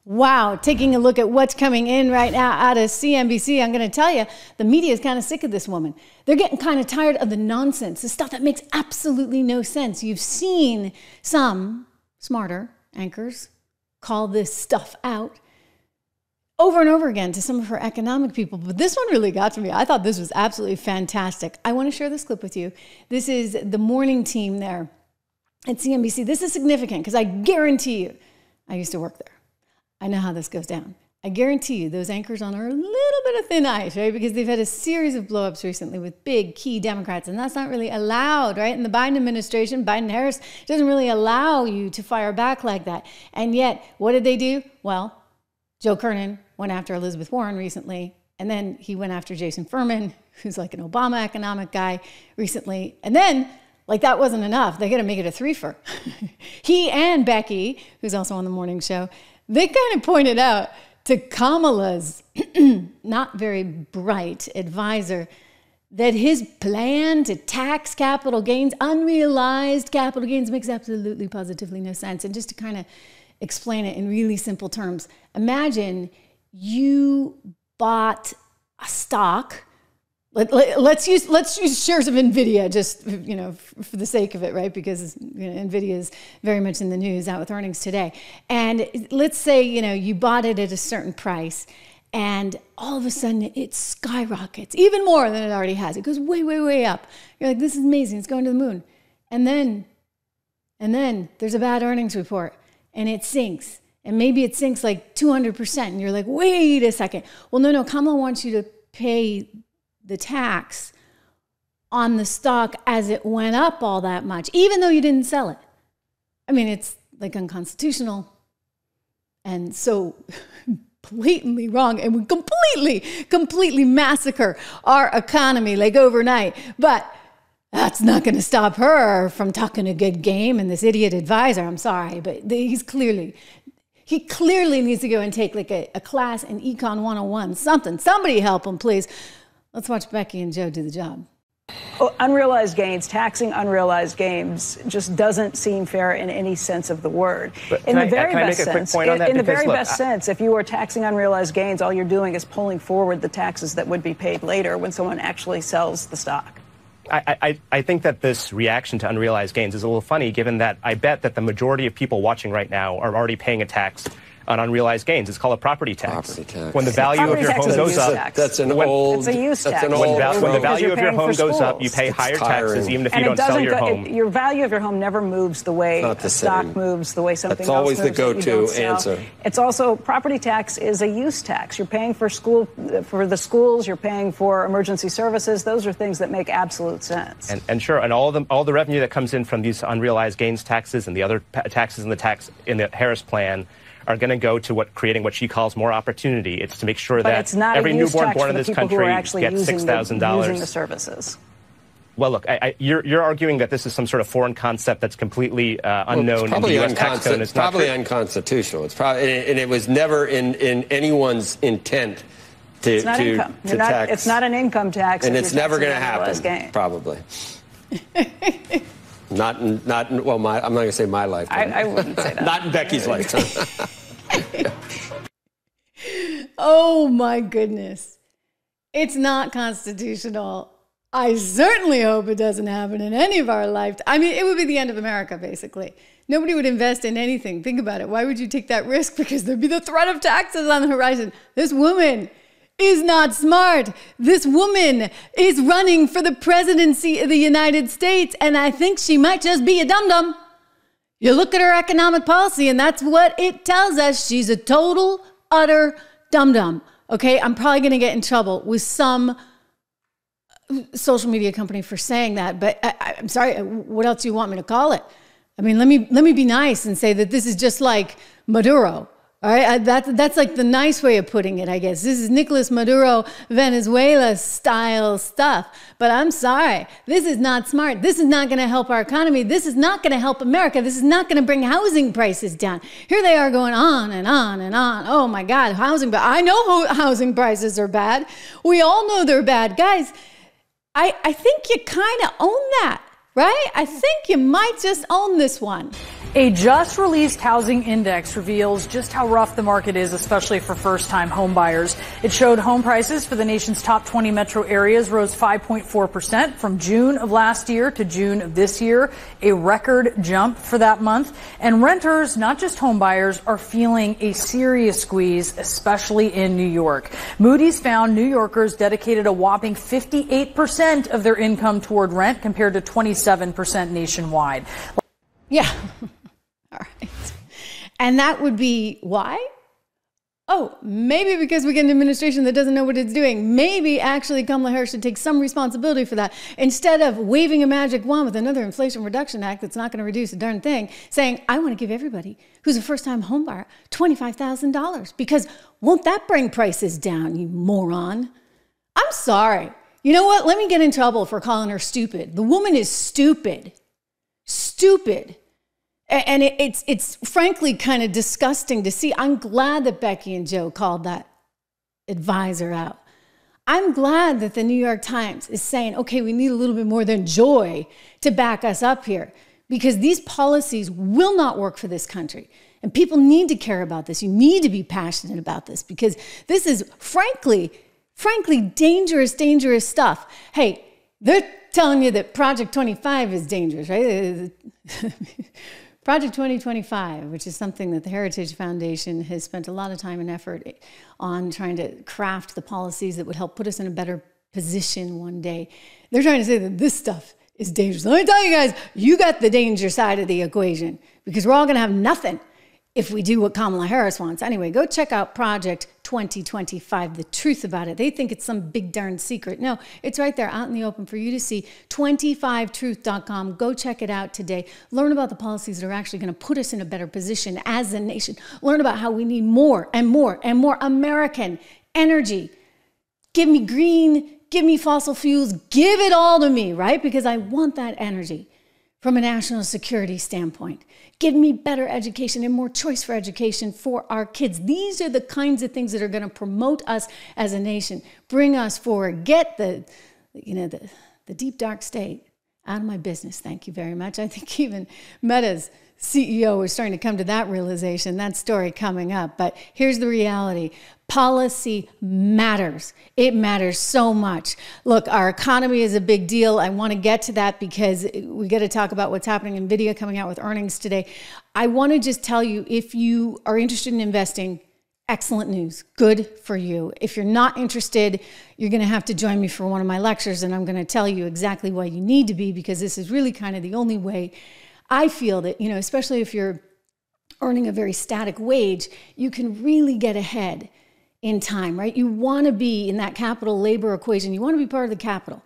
Wow, taking a look at what's coming in right now out of CNBC, I'm going to tell you, the media is kind of sick of this woman. They're getting kind of tired of the nonsense, the stuff that makes absolutely no sense. You've seen some smarter anchors call this stuff out over and over again to some of her economic people, but this one really got to me. I thought this was absolutely fantastic. I want to share this clip with you. This is the morning team there at CNBC. This is significant because I guarantee you, I used to work there. I know how this goes down. I guarantee you those anchors on are a little bit of thin ice, right? Because they've had a series of blowups recently with big key Democrats, and that's not really allowed, right? In the Biden administration, Biden-Harris doesn't really allow you to fire back like that. And yet, what did they do? Well, Joe Kernan went after Elizabeth Warren recently, and then he went after Jason Furman, who's like an Obama economic guy recently. And then, like that wasn't enough, they got to make it a threefer. He and Becky, who's also on the morning show, they kind of pointed out to Kamala's not very bright advisor that his plan to tax capital gains, unrealized capital gains, makes absolutely positively no sense. And just to kind of explain it in really simple terms, imagine you bought a stock. Let's use shares of NVIDIA just, for the sake of it, right? Because NVIDIA is very much in the news out with earnings today. And let's say, you bought it at a certain price and all of a sudden it skyrockets even more than it already has. It goes way, way, way up. You're like, this is amazing. It's going to the moon. And then there's a bad earnings report and it sinks. And maybe it sinks like 200%. And you're like, wait a second. Well, no, Kamala wants you to pay the tax on the stock as it went up all that much, even though you didn't sell it. I mean, it's like unconstitutional and so blatantly wrong, and would completely massacre our economy like overnight. But that's not going to stop her from talking a good game and this idiot advisor. I'm sorry, but he clearly needs to go and take like a class in Econ 101, something. Somebody help him, please. Let's watch Becky and Joe do the job. Unrealized gains, taxing unrealized gains just doesn't seem fair in any sense of the word. In the very best sense, if you are taxing unrealized gains, all you're doing is pulling forward the taxes that would be paid later when someone actually sells the stock. I think that this reaction to unrealized gains is a little funny, given that I bet that the majority of people watching right now are already paying a tax on unrealized gains. It's called a property tax. When the value of your home goes up, it's a use tax. When the value of your home goes up, you pay higher taxes even if you don't sell your home. Your value of your home never moves the way a stock moves, the way something else moves. That's always the go-to answer. It's also, property tax is a use tax. You're paying for the schools, you're paying for emergency services. Those are things that make absolute sense. And sure, and all the revenue that comes in from these unrealized gains taxes and the other taxes in the Harris plan are going to go to creating what she calls more opportunity. It's to make sure that every newborn born in this country gets $6,000. Using the services. Well, look, you're arguing that this is some sort of foreign concept that's completely unknown in the U.S. tax code. It's probably unconstitutional. It's probably, and it was never in anyone's intent to tax. It's not an income tax, and it's never going to happen. Probably. Not in, well, I'm not going to say my lifetime. I wouldn't say that. Not in Becky's lifetime. Oh, my goodness. It's not constitutional. I certainly hope it doesn't happen in any of our lifetimes. I mean, it would be the end of America, basically. Nobody would invest in anything. Think about it. Why would you take that risk? Because there'd be the threat of taxes on the horizon. This woman is not smart. This woman is running for the presidency of the United States, and I think she might just be a dum-dum. You look at her economic policy, and that's what it tells us. She's a total, utter dum-dum. Okay, I'm probably going to get in trouble with some social media company for saying that, but I'm sorry, what else do you want me to call it? I mean, let me be nice and say that this is just like Maduro. All right, that's like the nice way of putting it, I guess. This is Nicolas Maduro, Venezuela style stuff. But I'm sorry, this is not smart. This is not going to help our economy. This is not going to help America. This is not going to bring housing prices down. Here they are going on and on and on. Oh my God, housing. But I know housing prices are bad. We all know they're bad. Guys, I think you kind of own that. right? I think you might just own this one. A just-released housing index reveals just how rough the market is, especially for first-time home buyers. It showed home prices for the nation's top 20 metro areas rose 5.4% from June of last year to June of this year, a record jump for that month. And renters, not just home buyers, are feeling a serious squeeze, especially in New York. Moody's found New Yorkers dedicated a whopping 58% of their income toward rent compared to 27% nationwide. Yeah. All right. And that would be why? Oh, maybe because we get an administration that doesn't know what it's doing. Maybe actually Kamala Harris should take some responsibility for that. Instead of waving a magic wand with another Inflation Reduction Act that's not going to reduce a darn thing, saying, I want to give everybody who's a first-time home buyer $25,000 because won't that bring prices down, you moron? I'm sorry. You know what? Let me get in trouble for calling her stupid. The woman is stupid. Stupid. And it's frankly kind of disgusting to see. I'm glad that Becky and Joe called that advisor out. I'm glad that the New York Times is saying, okay, we need a little bit more than joy to back us up here because these policies will not work for this country. And people need to care about this. You need to be passionate about this because this is frankly dangerous, dangerous stuff. Hey, they're telling you that Project 25 is dangerous, right? Project 2025, which is something that the Heritage Foundation has spent a lot of time and effort on trying to craft the policies that would help put us in a better position one day. They're trying to say that this stuff is dangerous. Let me tell you guys, you got the danger side of the equation because we're all going to have nothing if we do what Kamala Harris wants. Anyway, go check out Project 2025, the truth about it. They think it's some big darn secret. No, it's right there out in the open for you to see. 25truth.com. Go check it out today. Learn about the policies that are actually going to put us in a better position as a nation. Learn about how we need more and more and more American energy. Give me green, give me fossil fuels, give it all to me, right? Because I want that energy from a national security standpoint. Give me better education and more choice for education for our kids. These are the kinds of things that are going to promote us as a nation, bring us forward, get the deep dark state out of my business. Thank you very much. I think even Meta's CEO is starting to come to that realization, that story coming up. But here's the reality. Policy matters. It matters so much. Look, our economy is a big deal. I want to get to that because we got to talk about what's happening in NVIDIA coming out with earnings today. I want to just tell you, if you are interested in investing, excellent news. Good for you. If you're not interested, you're going to have to join me for one of my lectures, and I'm going to tell you exactly why you need to be, because this is really kind of the only way I feel that, especially if you're earning a very static wage, you can really get ahead in time, right? You want to be in that capital labor equation. You want to be part of the capital.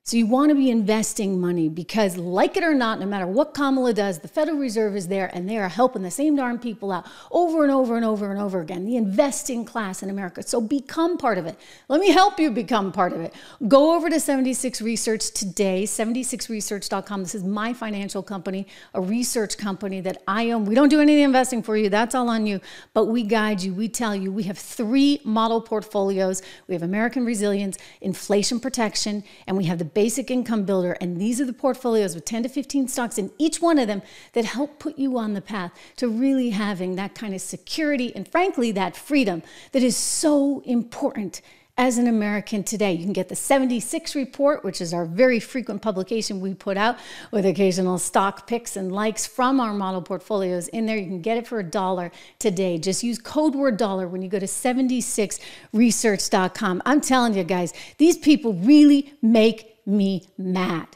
So you want to be investing money because, like it or not, no matter what Kamala does, the Federal Reserve is there and they are helping the same darn people out over and over and over and over again, the investing class in America. So become part of it. Let me help you become part of it. Go over to 76 Research today, 76research.com. This is my financial company, a research company that I own. We don't do any of the investing for you. That's all on you. But we guide you. We tell you. We have 3 model portfolios. We have American Resilience, Inflation Protection, and we have the Basic Income Builder, and these are the portfolios with 10 to 15 stocks in each one of them that help put you on the path to really having that kind of security and, frankly, that freedom that is so important as an American today. You can get the 76 report, which is our very frequent publication we put out with occasional stock picks and likes from our model portfolios in there. You can get it for $1 today. Just use code word dollar when you go to 76research.com. I'm telling you guys, these people really make me mad.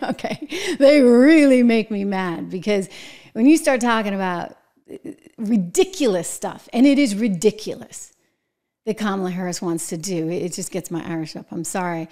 Okay, they really make me mad because when you start talking about ridiculous stuff, and it is ridiculous that Kamala Harris wants to do, it just gets my Irish up. I'm sorry.